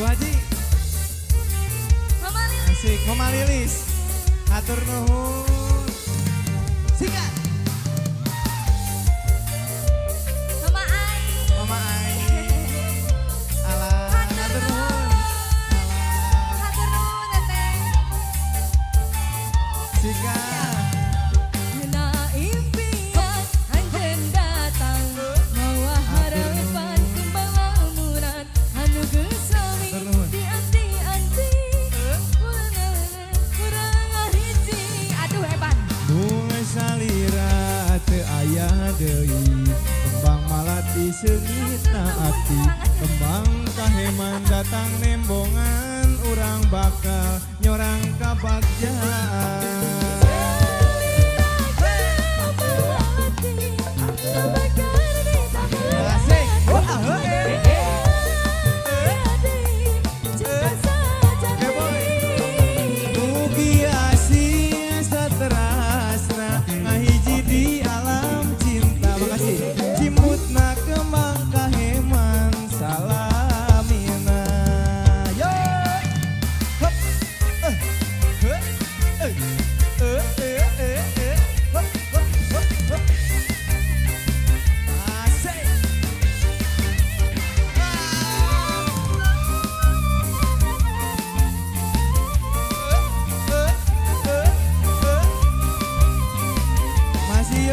Haji. Mama Lilis. Asik, Mama Lilis. Atur nuhun. Singkat. Mama Ai. Mama Ai. Alah, atur nuhun. Hatur nuhun Teteh. Singkat. Na impian anjeun datang mawa harapan kembang lamunan anu geus sami dianti-anti kurang hiji. Aduh hebat. Bunga salira teu aya deui, kembang malati seungitna ati, kembang kaheman datang nembongan, urang bakal nyorang ka bagjaan.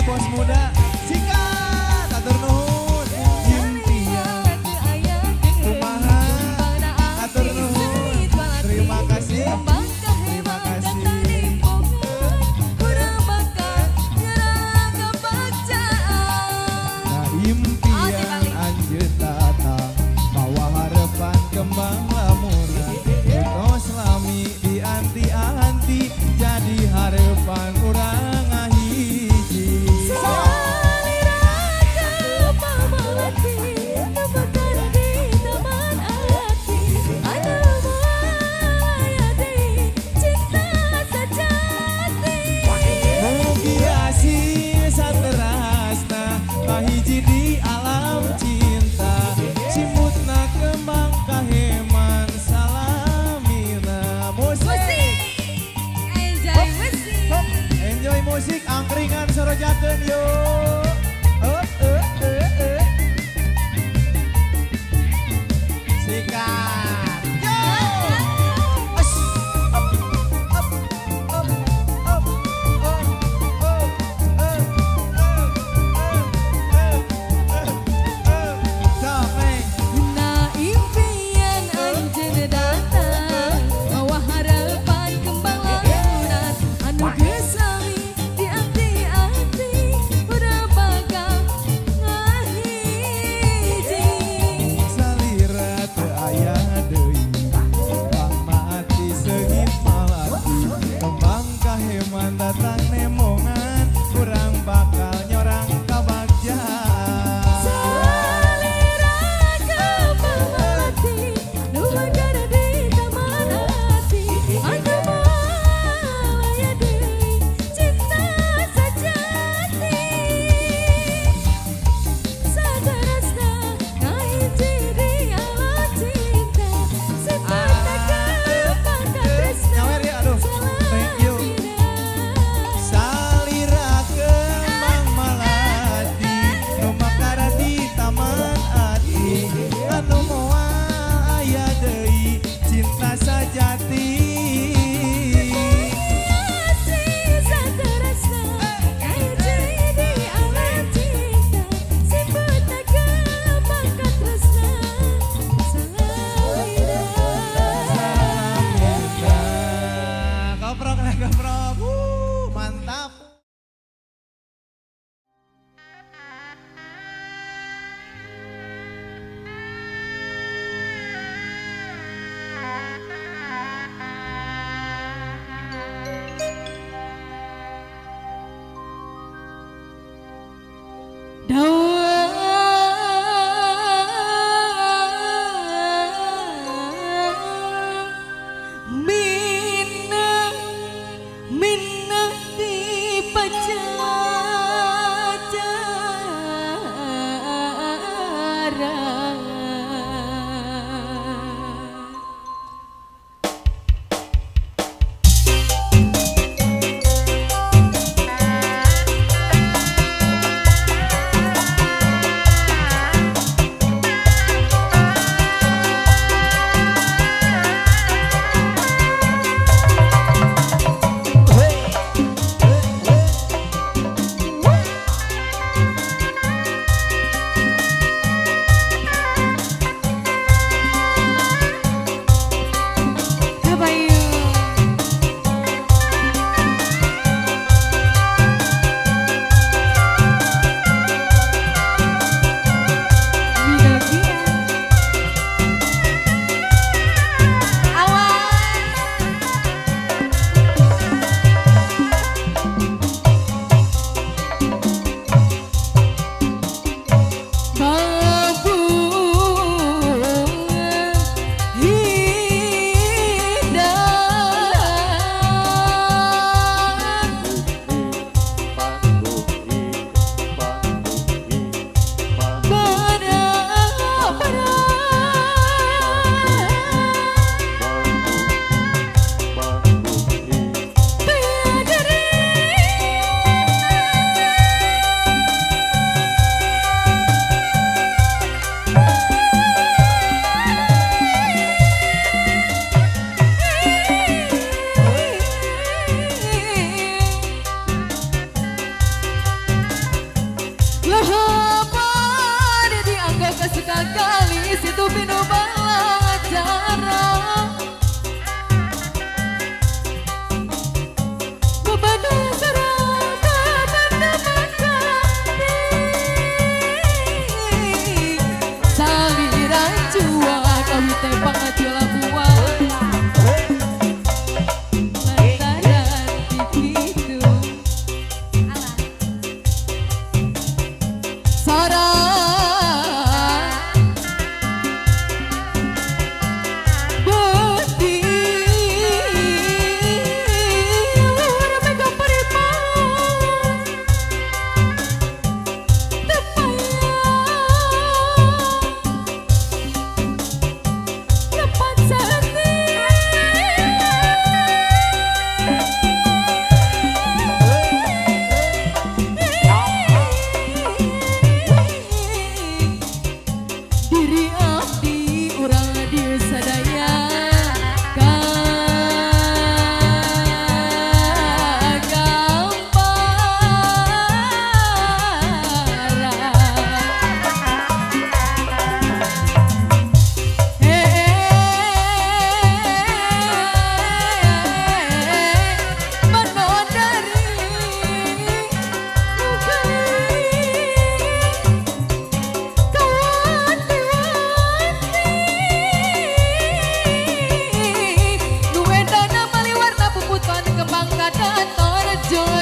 Bos muda, sikat, atur nuhun, impian, kumaha, atur nuhun, terima kasih, terima kasih. Nah impian anjeun datang, mawa harapan kembang lamunan, tos lami dianti-anti, jadi harapan urang ngahiji. Kahiji di alam cinta, simutna kembang kaheman salamina. Musik, Enjoy musik. enjoy musik, angkringan sorojakeun yuk. Sikat. Yo. As. Up, up, up, up, Na impian anjeun datang mawa harapan kembang lamunan anu geus sami dianti-anti urang bakal ngahiji. Salira teu aya deui, kembang mati seungit malati, kembang kaheman datang nemongan, urang bakal nyorang ka bagjaan. Salira kembang melati nu magara di taman hati, anu moal aya deui cinta sajati. Saterasna kahiji di alam cinta, sifatna kembang katresna Nyawer ya, aduh, thank you. Salira kembang malati, nu makara di taman ati, anu moal aya deui cinta sajati. Saterasna kahiji di alam cinta, sifatna kembang katresna salamina. Goprok lah goprok, mantap. Minna minna di pacaran.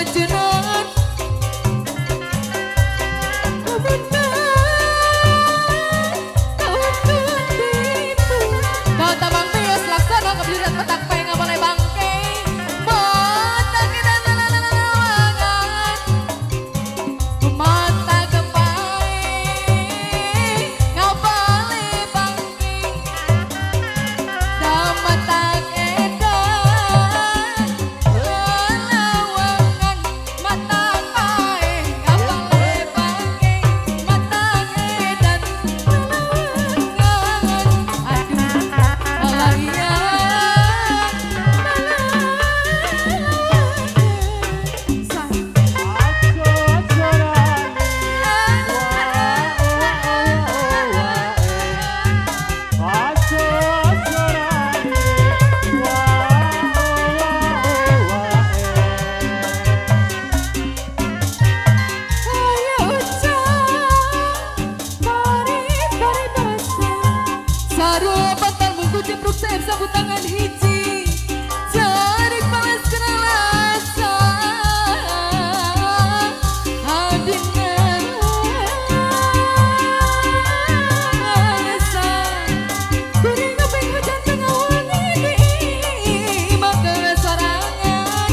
jenengan kau tabang bias laksana kebirat petak pengen boleh bangke mata kita lalalangan mata kepai ngau boleh bangke dan mata edan lalawangan mata kepai ngau boleh bangke mata edan Sambut tangan hiji tarik balas kenalasa adingan rasa kuring ngepeng hujan tengah wangi di maka sorangan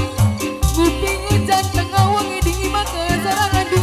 nguping hujan tengah wangi di maka sorangan di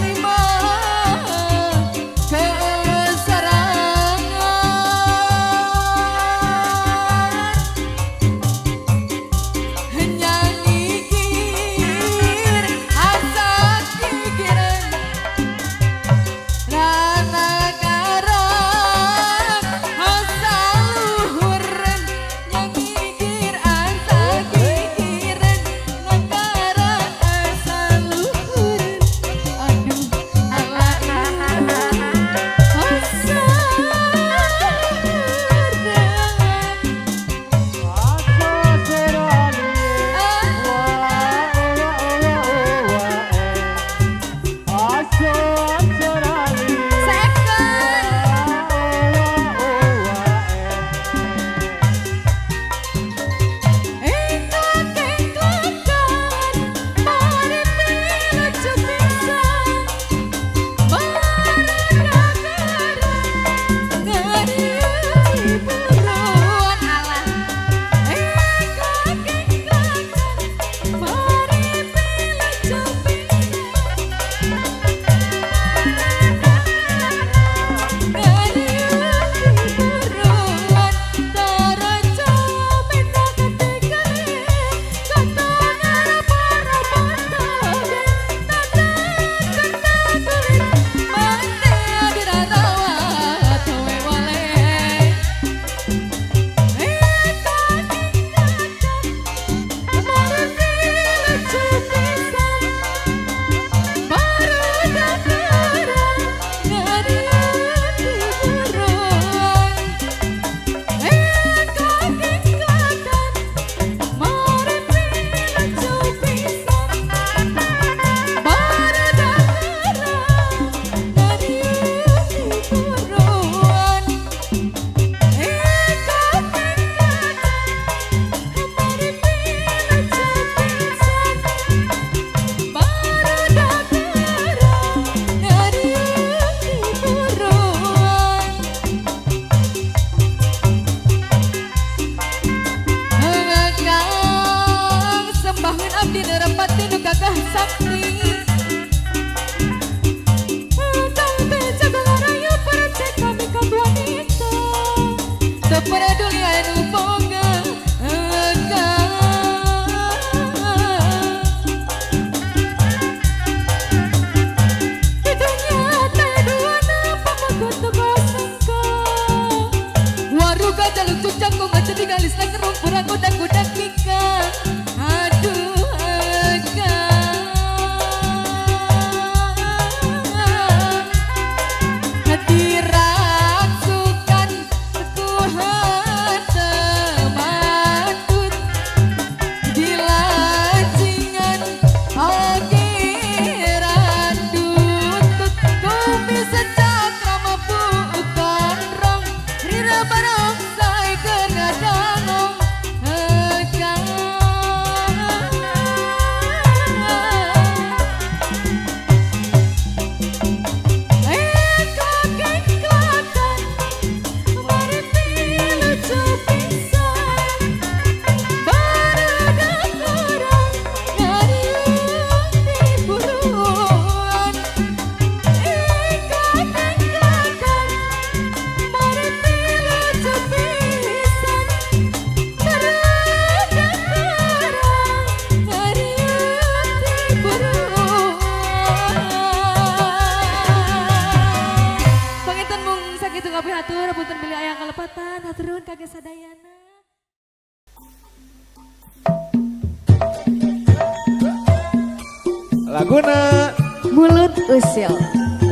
Laguna Mulut usil.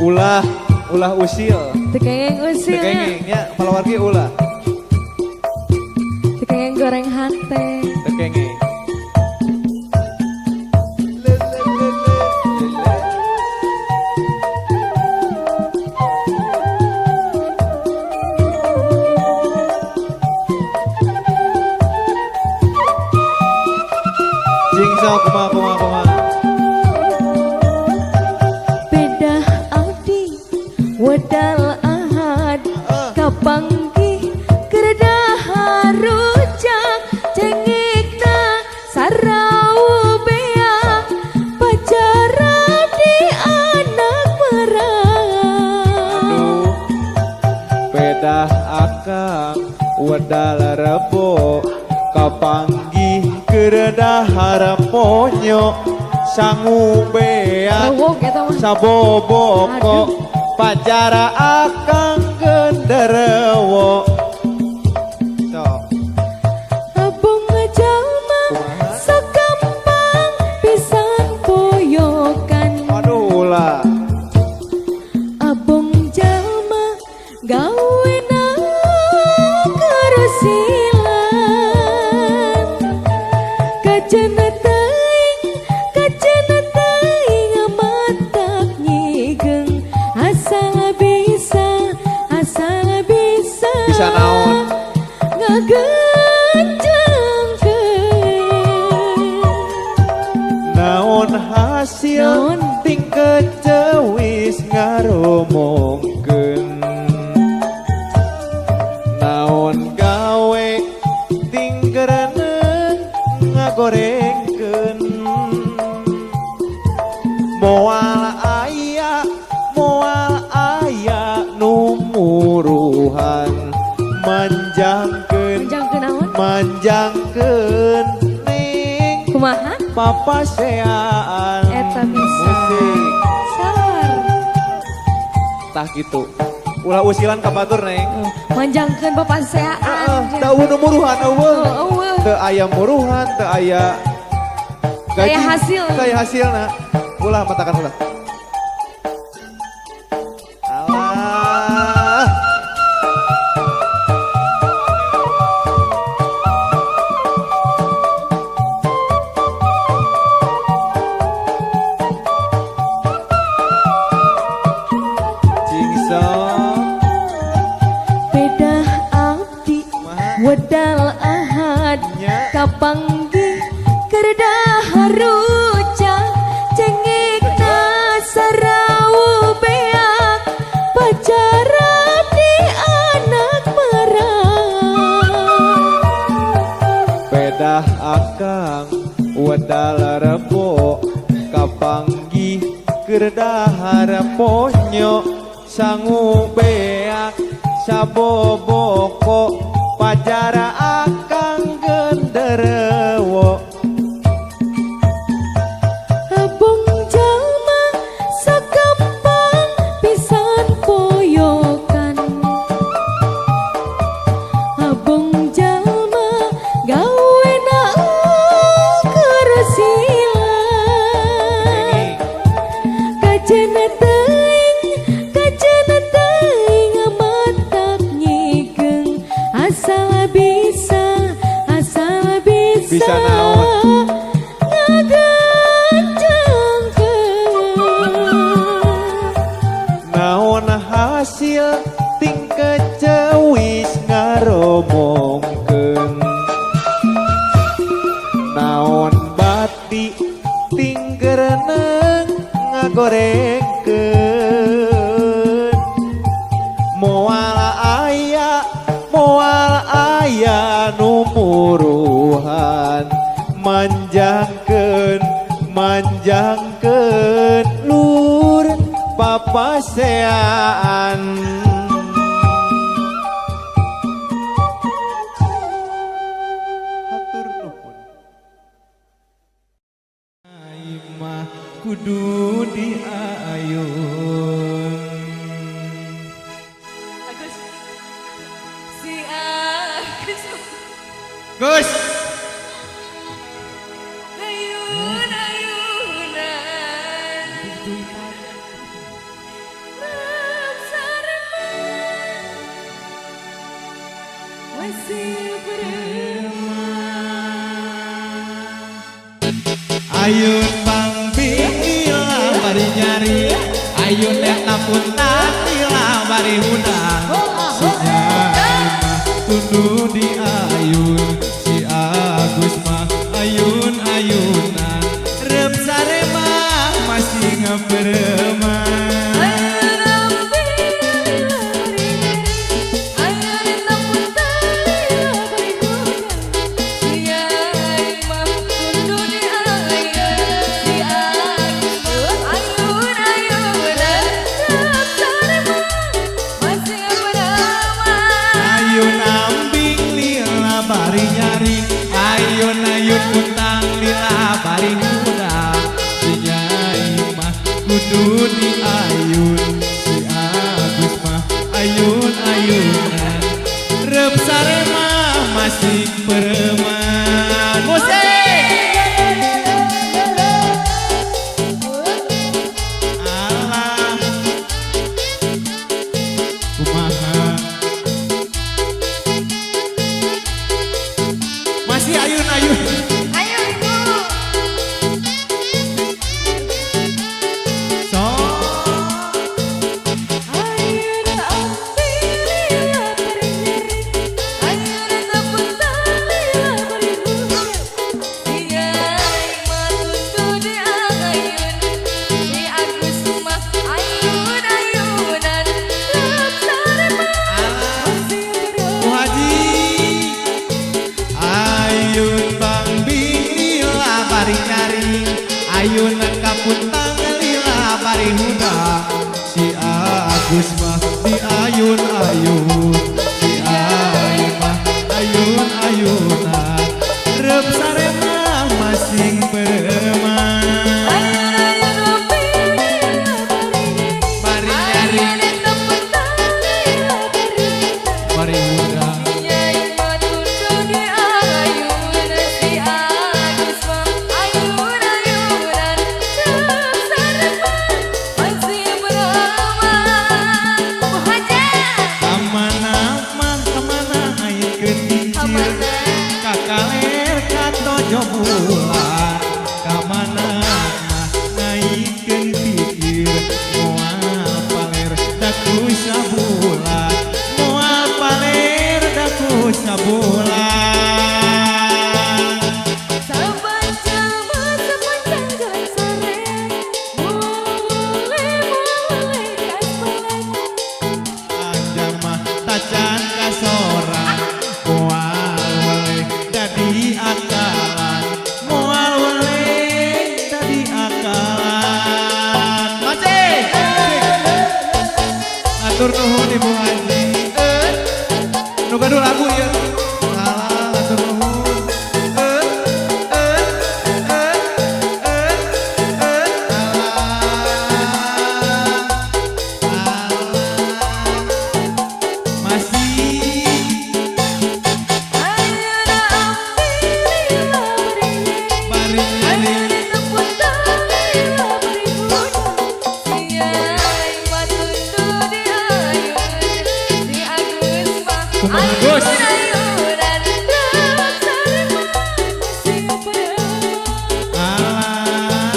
ulah usil. Tekengeng usilnya. Tekengengnya palawargi ulah. Tekengeng goreng hate. Tekengeng. Jingso kuma. Beda Audi wadal ahad kapanggih keredah rujak cengikna sarau bea pacara di anak merah. Aduh, pedah akang wadal rebo kapanggih keredah haraponyo sangu bea Rewok eta mah. saboboko Aduh. pacara akang genderewo. Sok. Abong jalma sagampang pisan poyokan. Aduh lah. Abong jalma gawena kerusilan. Kajana teuing matak nyigeng asal bisa Bisa naon? ngagenjengkeun. Naon hasil Naon? ting kecewis ngaromongkeun. Naon gawe ting gereneng ngagorengkeun. Moal aya nu muruhan manjangkeun Menjangkeun naon? manjangkeun ning Kumaha? papaseaan Eta bisa. musik Salar. tah gitu ulah usilan ka batur neng Manjangkeun papaseaan. teu nu muruhan eueuh Eueuh. teu aya muruhan teu aya gaji Aya hasil. teu aya hasilna ulah matakan ulah alah jingsong Beda abdi wadal ahad nya kapanggih keredah rucak cengikna sarau beak pacara di anak merah. pedah akang wadal rebo kapanggih keredah haraponyo sangu beak saboboko pajara akang genderewo. Abong jalma sagampang pisan poyokan. Abong jalma gawena kerusilan. Kajana teuing matak nyigeng asal bisa Bisa naon? ngagenjengkeun. Naon hasil ting kecewis ngaromongkeun. Naon bati ting gereneng ngagorengkeun. Moal aya nu muruhan manjangkeun lur papaseaan. Hatur nuhun. Aimah kudu diayun. Agus si Agus Gus. ayun ayunan Ayun bang bingila bari nyari, ayun eta puntan lila bari hudang. Si Nyai mah tundu di ayun, si Agus mah ayun-ayunan. Rep sare mah masih ngepereman. Ayun ambing lila bari nyari, ayun-ayun puntang lila bari hudang. Si Nyai mah kudu di ayun, si Agus mah ayun-ayunan. Rep sare mah masih pereman. Musik! Alah kumaha masih ayun-ayun. So Bu Haji ayun bang lila bari nyari, ayun kapuntang lila bari hudang. Si Agus mah di ayun-ayun, si Ai mah ayun-ayunan. Rep sare mah masing pereman. Bari nyari bari hudang. Kemana air kencir, kakaler katojo bulan. Kemana naikkeun pikir, moal paler daku sabulan, moal paler daku sabulan. Aja mah tacan kasoran, moal weleh dadi akalan, moal weleh dadi akalan. Masih atur nuhun Ibu Haji. Nu gaduh lagu ieu. Salah atur nuhun. Kumaha Gus? Alah,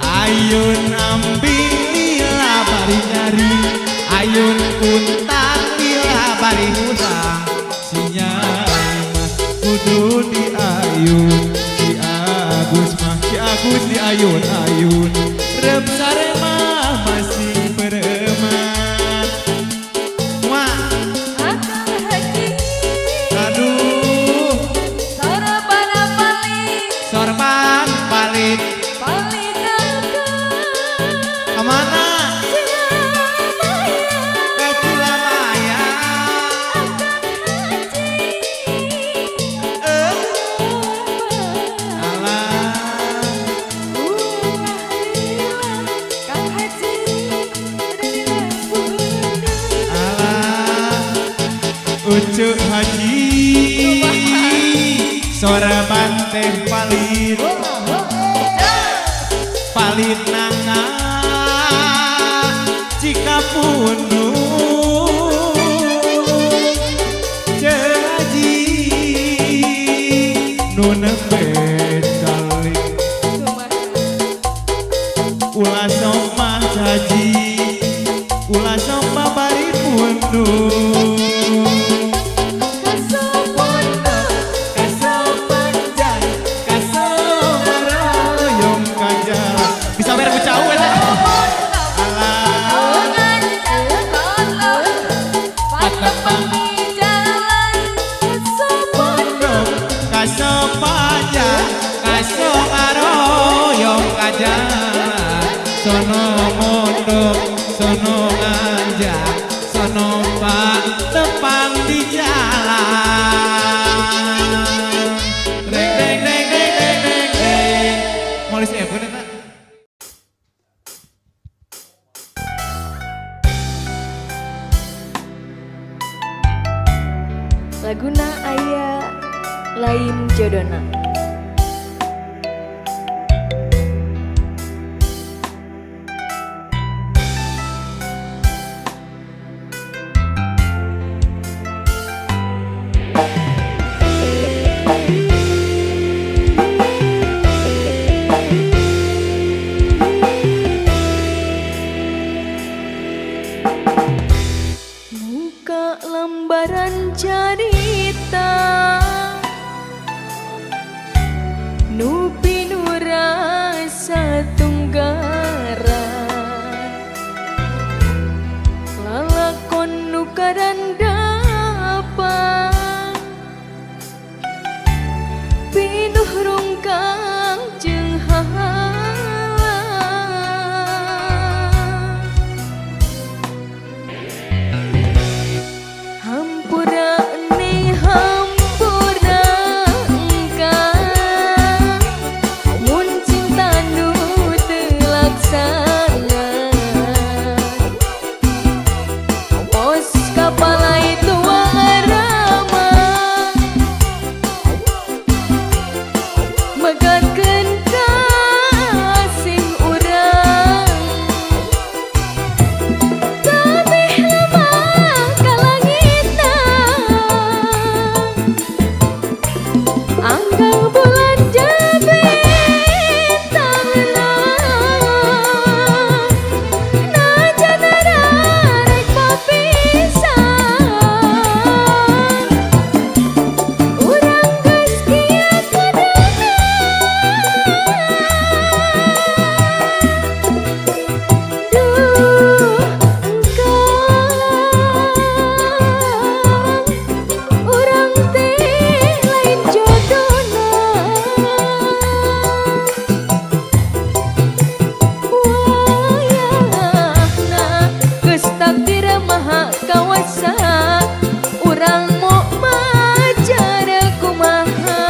ayun ambing lila bari nyari, ayun puntang lila bari hudang. Si Nyai mah kudu di ayun, si Agus di ayun-ayun. Rep sare mah masih pereman. Wah, aduh, sorban balik kemana? Ke Cilamaya. Ucuk Haji sorban teh palit palit nangan punduh janji nu nembe calik ulah sok mah janji ulah sok mah bari punduh bisa bayar ku jauh ya sono mondok sono ngajak sono pak tepang di jalan reng reng reng reng reng reng reng molis ya bener tak laguna aya lain jodona. Muka lembaran cerita nupi nu rasa tunggaran lalakon nu karandapan pinuh rungkang jeung hampura nih hampura engkau mun cinta nu telaksana pos kapala itu warama megatkeun kasih urang kabeh lemah ka langitna anggang bulan jabe tangna najanana rek papisah urang geus kieu kadangna duh engkau urang teh lain jodona wayahna geus takdir maha kawasa urang mau majar kumaha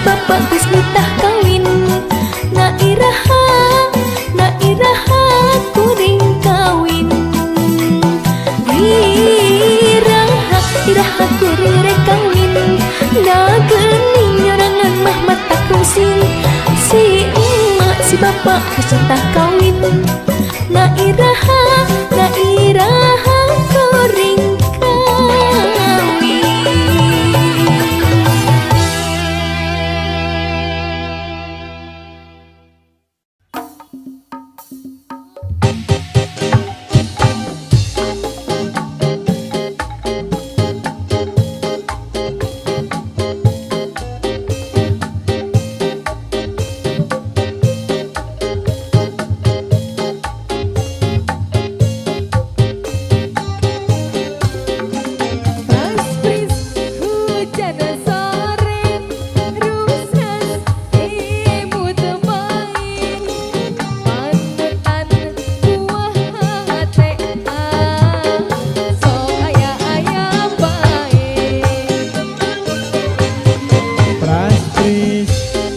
bapak geus nitah kawin. Na iraha kuring kawin. Iraha kuring rek kawin. Na geuning nyorangan mah mata krungsing. Si emak si bapak geus nitah kawin. Na iraha kuring kawin.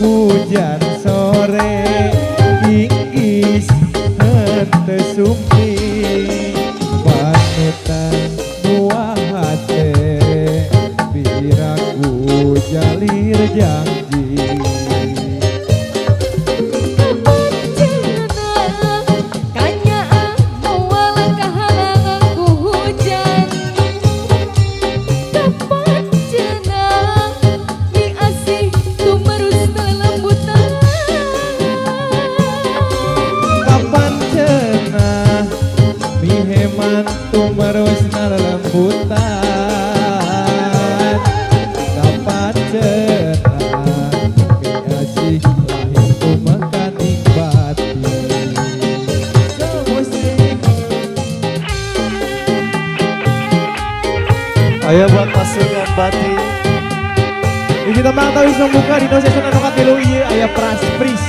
Hujan sore ingis henteu sumpi panutan buah hate piraku jalir janji. Tumerusna lembutan kapan cenah piasih lahir tumekaning batin. Musik Ayo buat pasukan batin. ini kita mantau isong buka di Indonesia sana nokat dulu iya aya Praspris.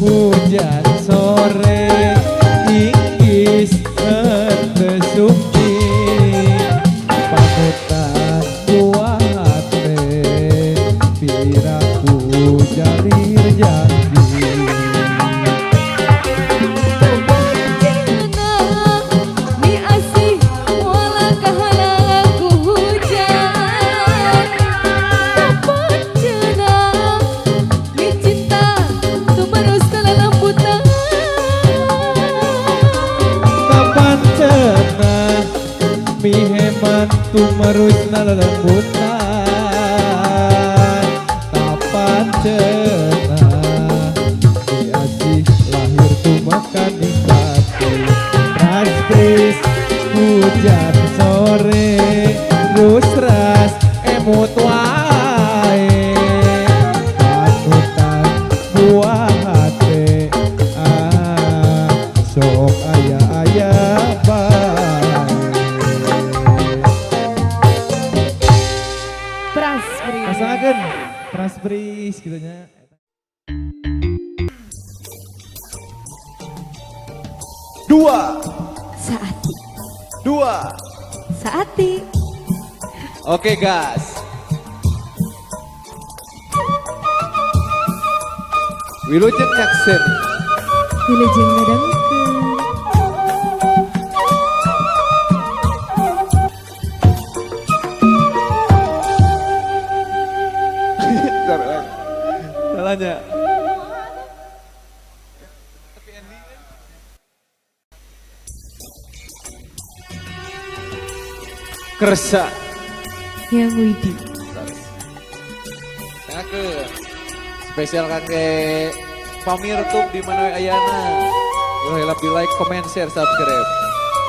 Hujan sore ingis henteu sumpi panutan buah hate piraku jalir janji. Mi heman tumerusna lembutan kapan cenah piasih lahir tumekaning batin. Praspris hujan sore rusras emut wae panutan buah hate sok aya bae. Pasangakeun Praspris kitu nya. Dua. Saati. Oke gas. Wilujeng Jackson. Wilujeng ngadangkeun. Salahnya. Kersa. Yang Widi. Tengah ke spesial kakek pamirtup di mana ayana. Lebih like, comment, share, subscribe.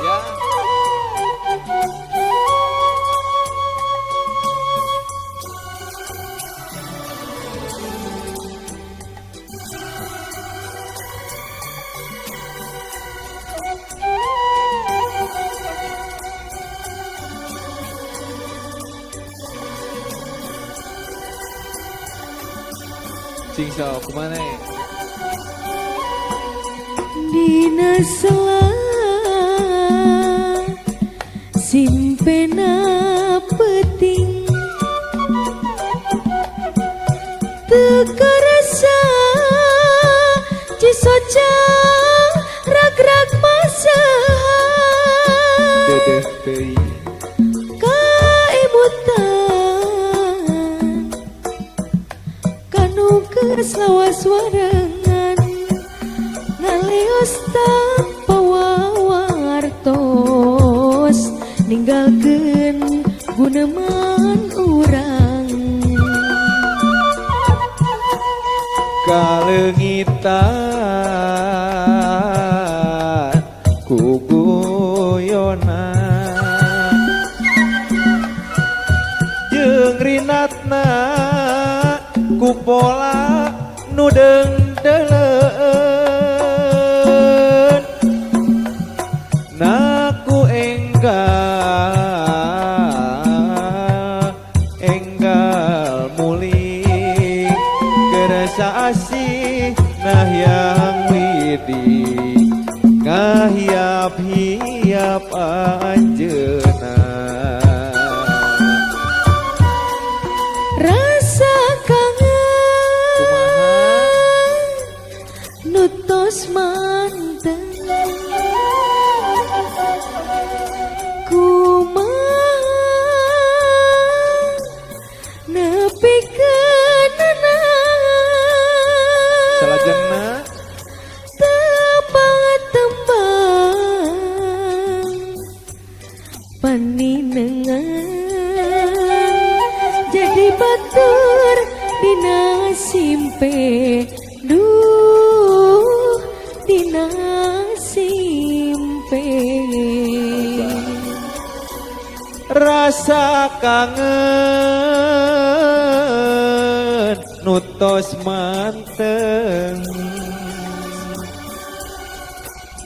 Ya. Cingsau kemana ya? Dina selah simpena peting teka rasa cisoca rag-rag masa Dedeh teuing. kaimutan kanu geus lawas warangan ngalios tanpa wawartos ninggalkeun guneman urang Kalengitan ku guyona jeung rinatna ku pola nu deungdeuleun naku enggal muli kerasa asih nah yang widi ngahiap-hiap anjeunna rasa kangen kumaha nutos manten kumaha nepikeunana salajengna tembang paninengan jadi batur dina simpe duh dina simpe rasa kangen nutos manten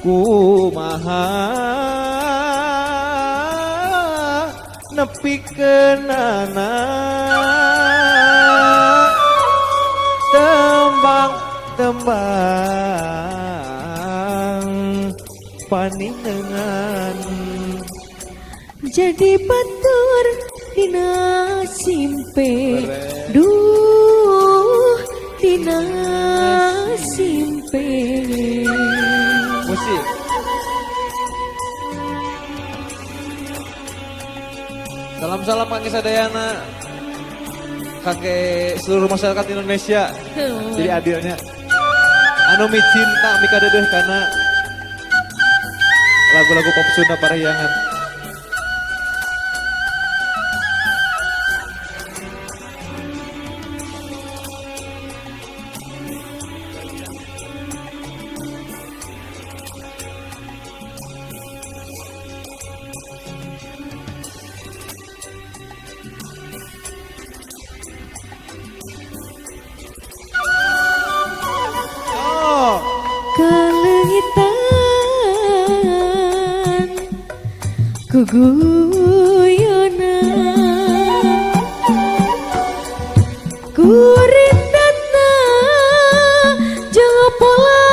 kumaha nepikeunana tembang paninengan jadi batur dina simpe duh dina simpe musik salam-salam kangge sadayana kangge seluruh masyarakat Indonesia jadi adilnya anu micinta mika dedeh kana lagu-lagu pop Sunda Parahyangan. Oh, kalengitan kuguyona kurindatna jeung pola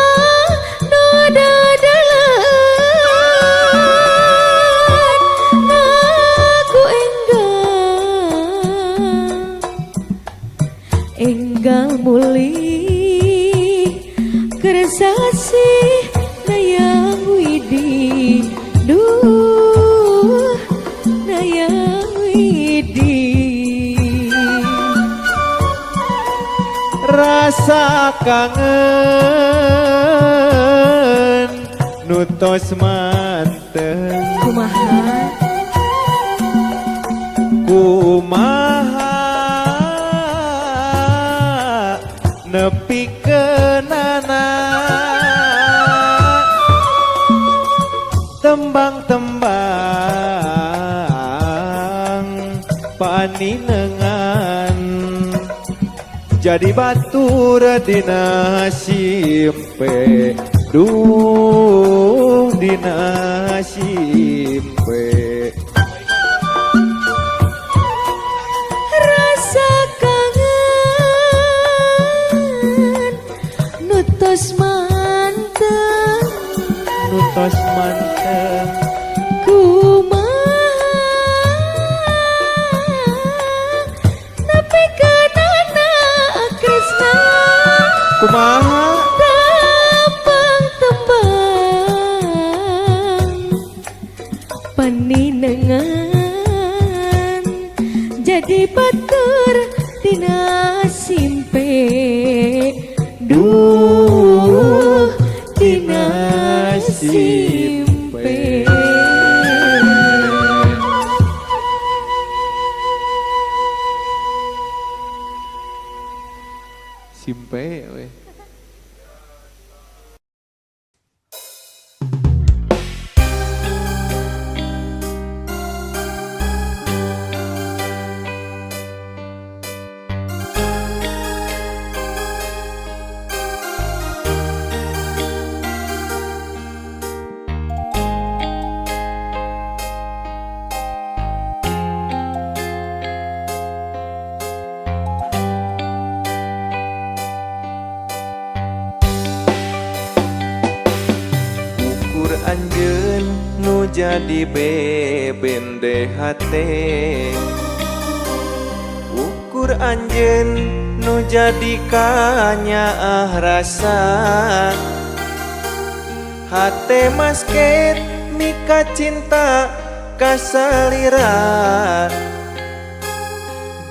nu dadalan aku enggal muli keresasi nayang widi duh nayang widi rasa kangen nutos manten kumaha kumaha nepikeun nana tembang-tembang paninengan jadi batur dina simpe duh dina simpe Rasa kangen nutus manteng nutos manteng kumaha nepikeun anak Krisna kumaha tembang-tembang paninengan jadi batur dina simpe duh dina simpe Simpe we. ukur anjeun nu jadi bebende hate ukur anjeun nu jadi kanyaah rasa hate masket mika cinta kasalira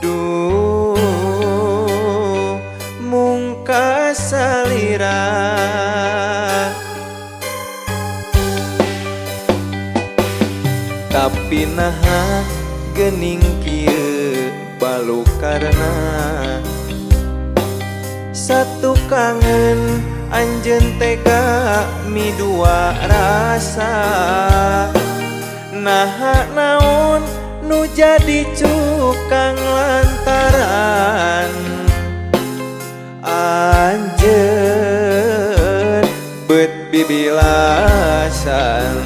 duh mung kasalira tapi naha gening kieu balu karena satu kangen anjeun tega midua rasa naha naon nu jadi cukang lantaran anjeun beut bibilasan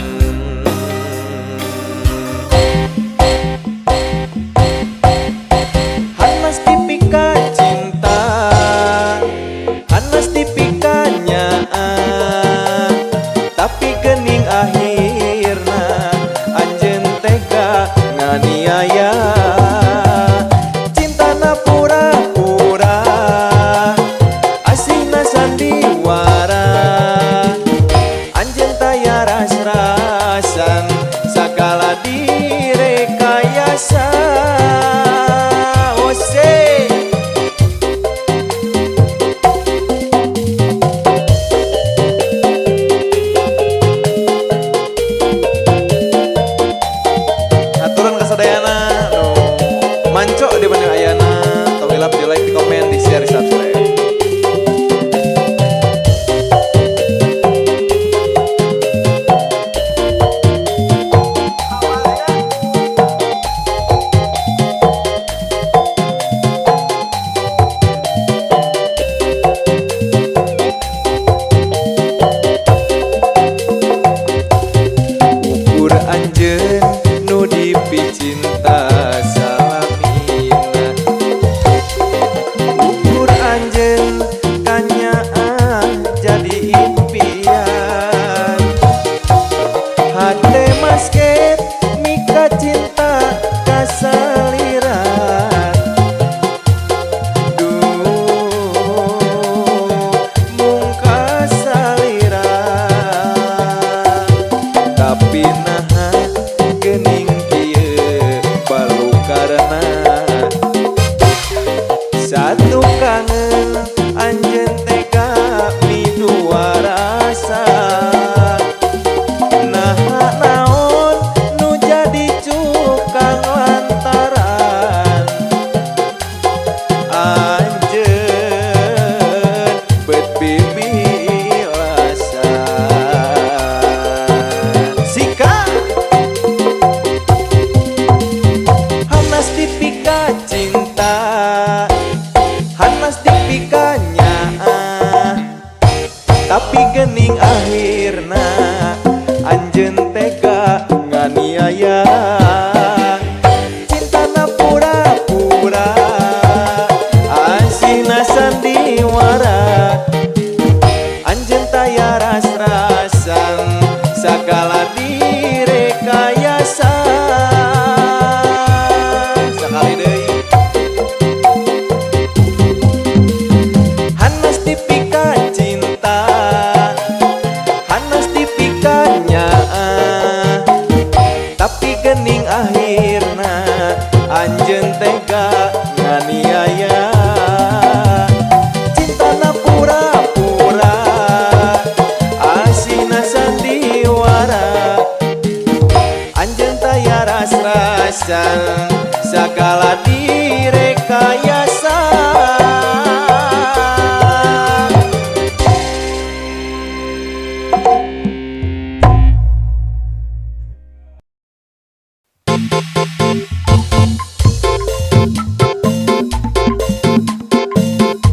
Hanas tipika cinta Hanas tipika nyaan tapi gening akhirna anjeun tega nganiaya cintana pura-pura asihna sandiwara anjeun taya rasra bilasan. Sika Hanas dipika cinta, Hanas dipikanya, tapi gening akhirna anjeun tega nganiaya. Cintana pura-pura, asihna sandiwara, anjeun taya ras-rasan, sagala direkayasa. Sakali deui Hanas dipika cinta, Hanas dipikanya, tapi gening akhirna anjeun tega nganiaya. Cintana pura-pura, asihna sandiwara, anjeun taya ras-rasan, sagala direkayasa.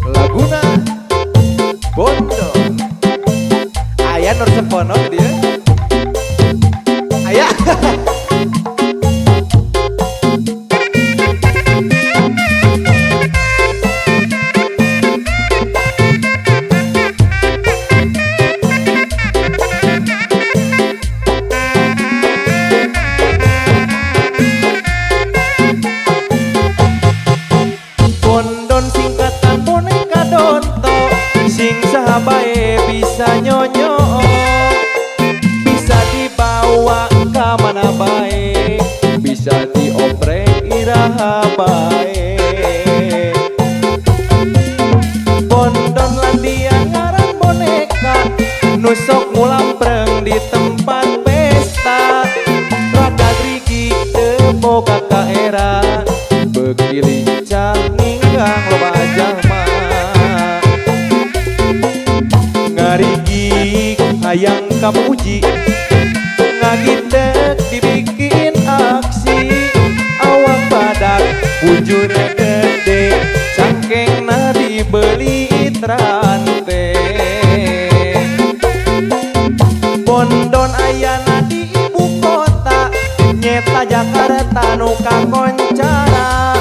Laguna Bondon aya nur sepono dia aya. Bondon singkatan boneka donto, sing sahabae bisa nyonyo, bisa dibawa ke mana bae, bisa dioprek iraha bae. Bondon landian ngaran boneka, nusok ngulampreng di tempat pesta, raga grigi teu boga kaera, beuki lincah ninggang loba jalma. Ngarigik hayang kamuji, ngagitek dibikin aksi, awak badak bujur gede, cangkengna dibeli trante. Bondon ayana di ibu kota, nyeta Jakarta nu kakoncara,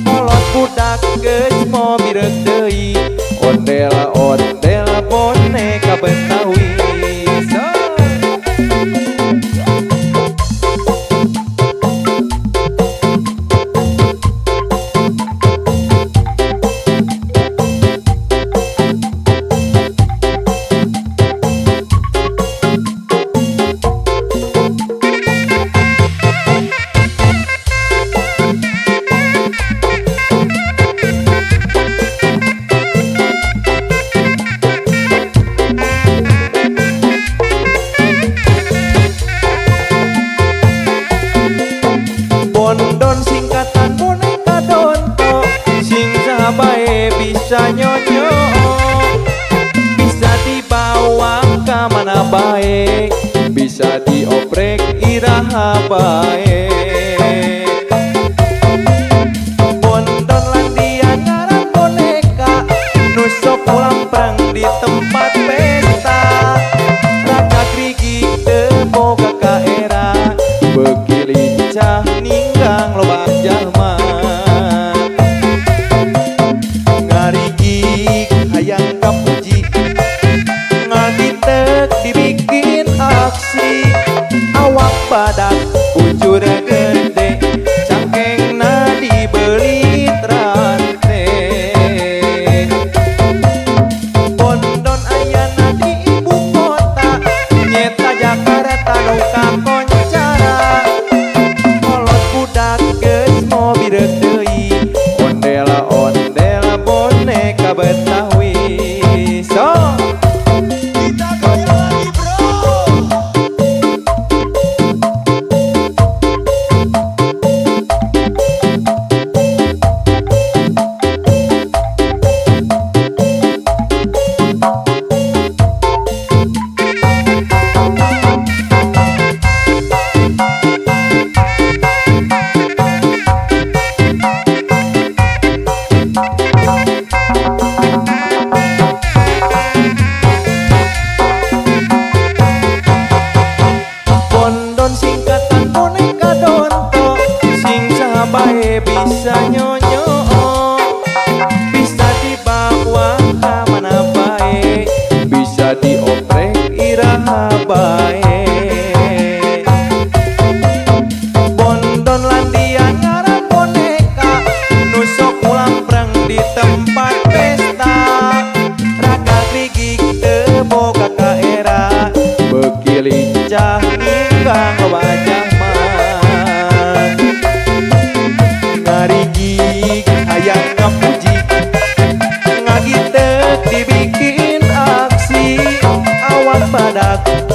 kolot budak geus mobil deui, ondela-ondela boneka Betawi. So. Bondon singkatan boneka donto, sing sahabae bisa nyonyo, bisa dibawa ke mana bae, bisa dioprek iraha bae. Bondon landian ngaran boneka, nusok ulamprang di tempat pesta, raga grigi teu boga kaera, beuki lincah ninggang loba jalma. Ngarigik hayang kapuji, ngagitek dibikin aksi, awak badak bujur gede, cangkengna dibeli trante. Bondon aya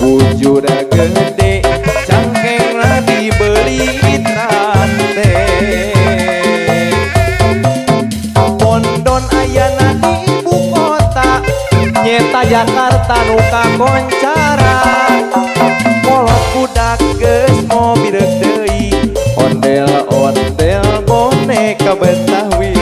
bujur gede cangkengna dibeli trate pondon ayana di ibu kota nyeta Jakarta nu kakoncara kolot budak geus mobil deui ondel-ondel boneka Betawi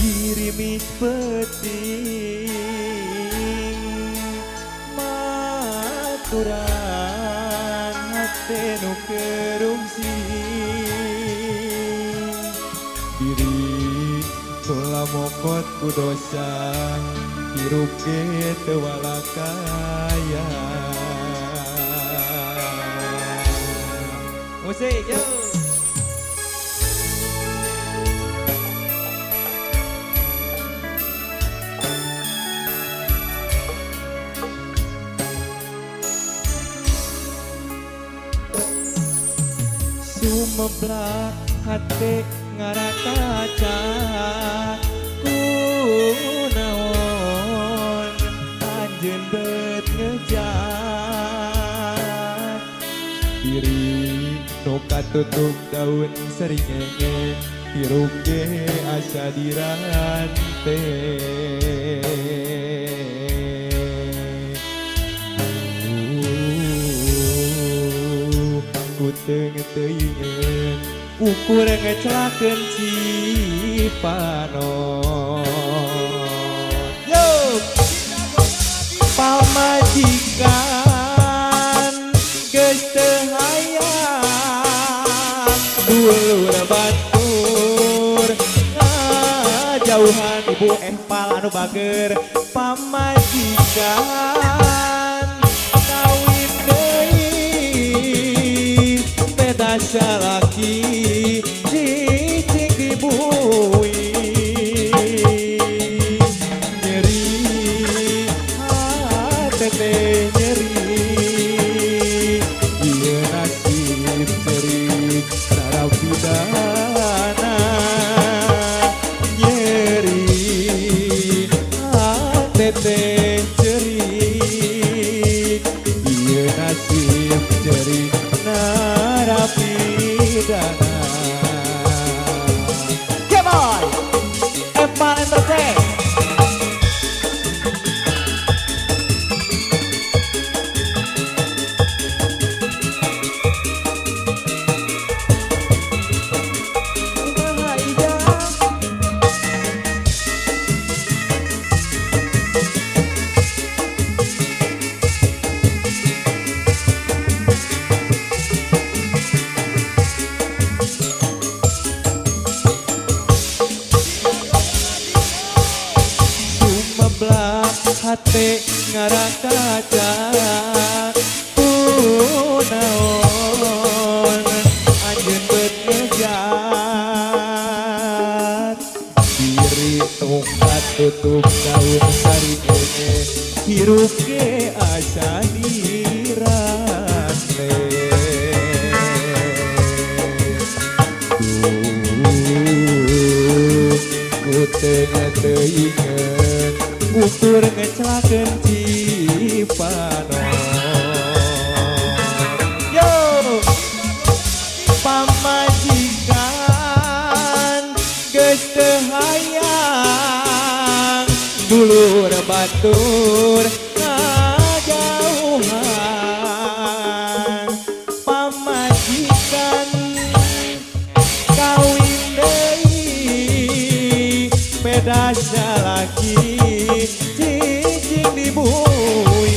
Girimis peting maturan hate nu kerungsi diri tula mokot ku dosa hirup ge teu walakaya musik yo sumeblak hate ngarakaca kunaon anjeun beut ngejat diri nu katutup daun sringenge hirup ge asa dirante kuteng teuingeun ukur ngecelakeun cipanon yo pamajikan geus teu hayang dulur batur ngajauhan ibu empal anu bager pamajikan kawin deui beda salaki cicing dibui nyeri hate teh nyeri ieu nasib cerik narapidana nyeri hate teh cerik ieu nasib cerik narapidana. Come on, Empal Entertain. Hate ngarakaca kunaon anjeun beut ngejat diri tongkat tutup daun saringenge hirup ge asa dirante kuteng teuingeun ukur ngecelakeun cipanon yo pamajikan geus teu hayang dulur batur ngajauhan pamajikan kawin deui beda salaki cicing dibui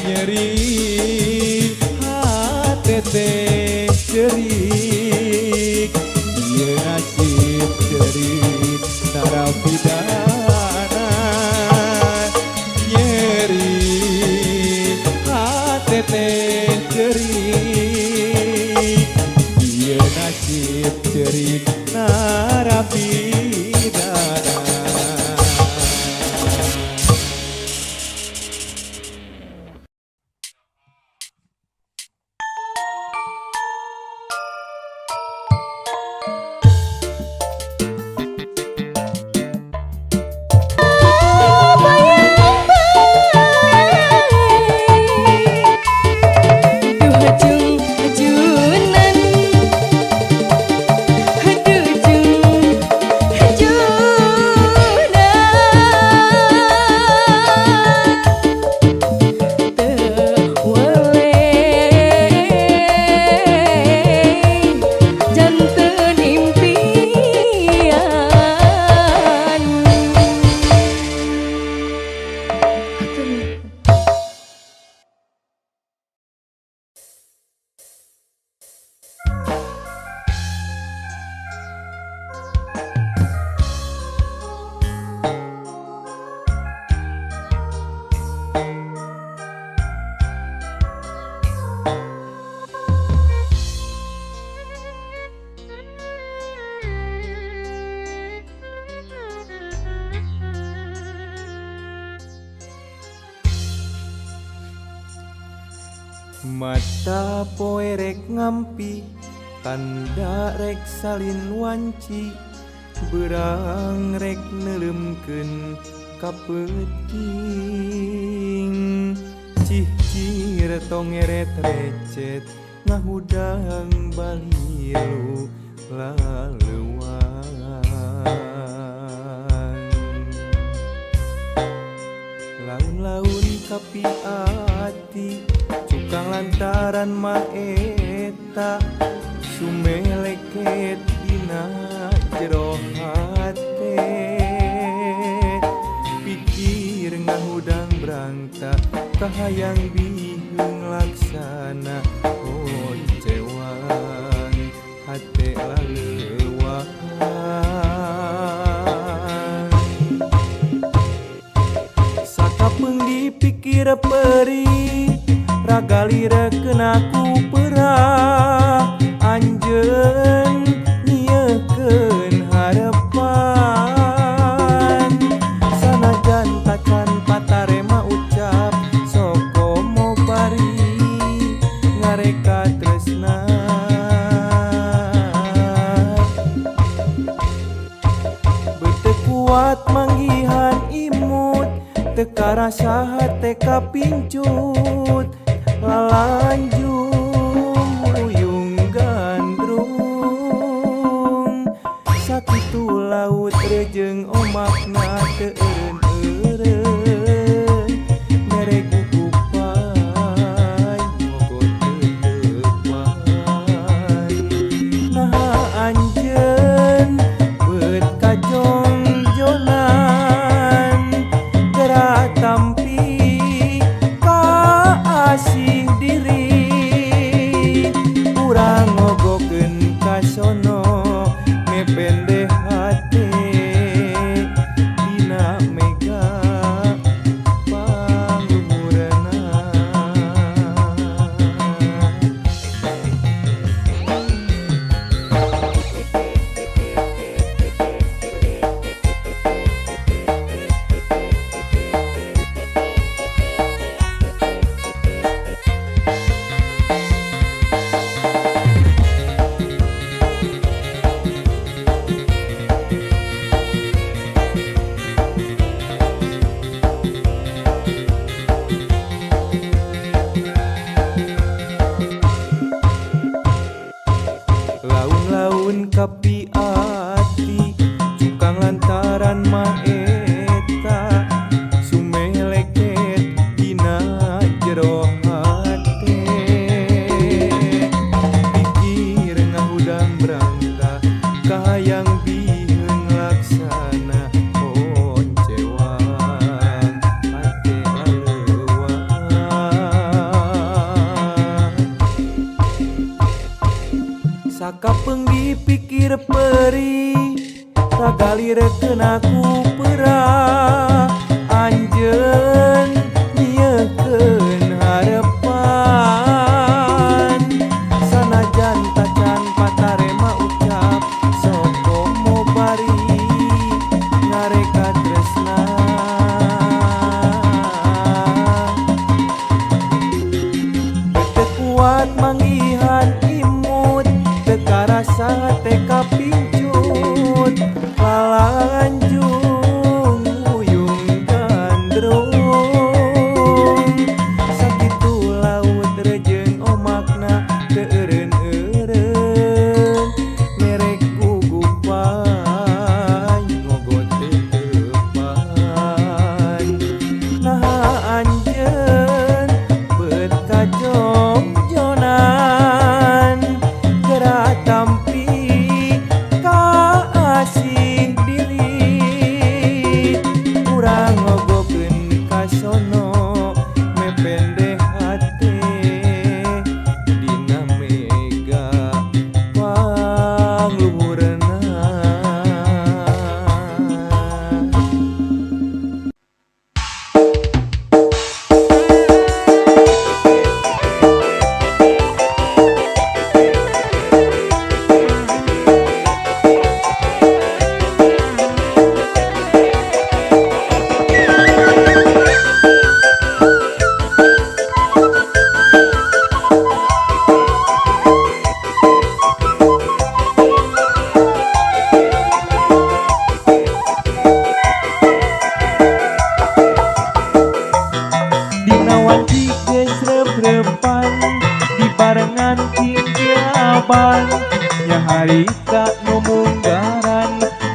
nyeri hate teh cerik ieu narapidana. Mata poe rek ngampi, tanda rek salin wanci, berang rek nelemkeun kapeuting. Cih tongeret recet ngahudang balilu laleuan. Laun-laun kapi ati cukang lantaran maeta sumeleket dina jero hate. Pikir ngahudang berangta kahayang bihung laksana oncewan hate laleuan. Sakapeung dipikir perih ragalireukeun aku perah anjeun nyiekeun harepan. Sanajan tacan patarema ucap sokomo bari ngareka tresna. Beuteuk kuat manggihan imut teka rasa hate kapincut. Lalanjung uyung gandrung sakitu laut rejeng omakna teu eureun-eureun mere gugupai mogot teutepan. Naha anjeun beut kajong jonan gerak tampi asih diri urang ngogokeun kasono mepende hate dina mega pangumureuna. Laun-laun kapi ati cukang lantaran maeta sumeleket dina jero hate. Pikir ngahudang berangka kahayang bihung laksana oncewan hate laleuan. Sakapeung dipikir perih ragalireukeun aku perah anjeun nyiekeun harepan. Sanajan tacan patarema ucap rasa teka pincut lalanjung uyung gandrung sakitu laut rejeng omakna keeureun-eureun merek gugupan ngogot teupan nah anjeun beut kajongjonan gerak tampi kaasih diri urang ngogokeun kasono mependeh hate dina mega pangluhurna. Dina wanci geus reep-reepan dibarengan kinjaban nya harita nu munggaran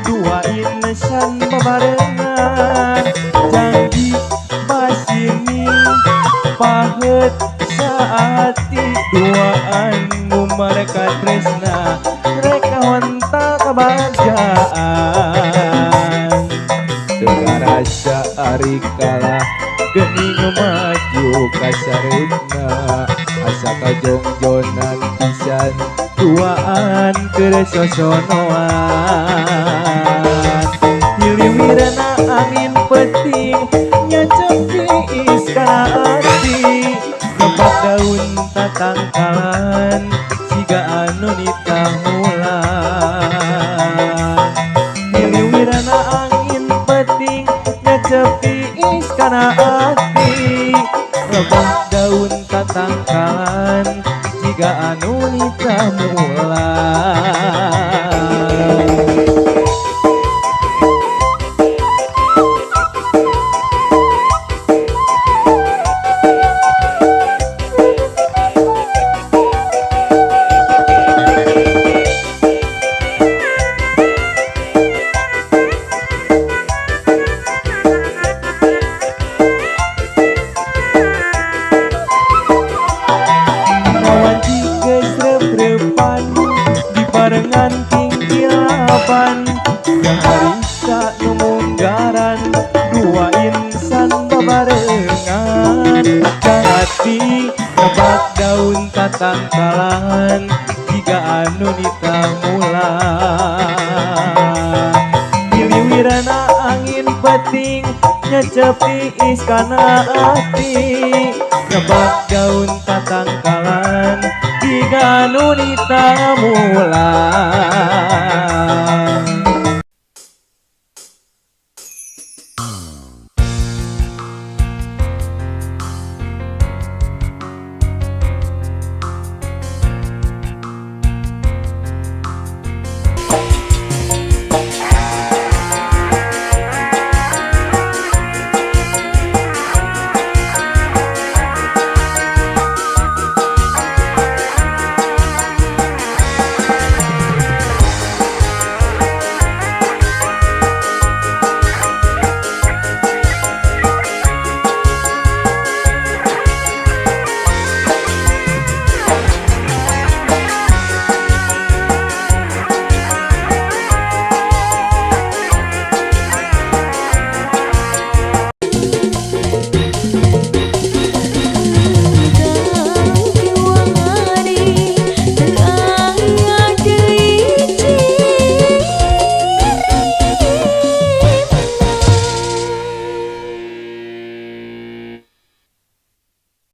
duain lesan babarengan janji basini pahet saati duaan mumareka tresna reka honta kabahagiaan teu rasa ari kalah geuning maju kasareupna asa kajongjonan pisan duaan keur sosonoan hiliwirna angin peting nyacep tiis kana ati ngebak daun tatangkalan siga anu nitahulan hiliwirna angin peting nyacep tiis kana ati ngebak daun tatangkalan siga anu nitahulan. Wanci geus reep-reepan dibarengan tinggilapan yang harisa nu munggaran dua insan babarengan hati ngebak daun tatangkalan tiga anu nitamulan hiliwirna angin peting nyecep tiis kana ati ngebak daun tatangkalan tiga anu nitamulan.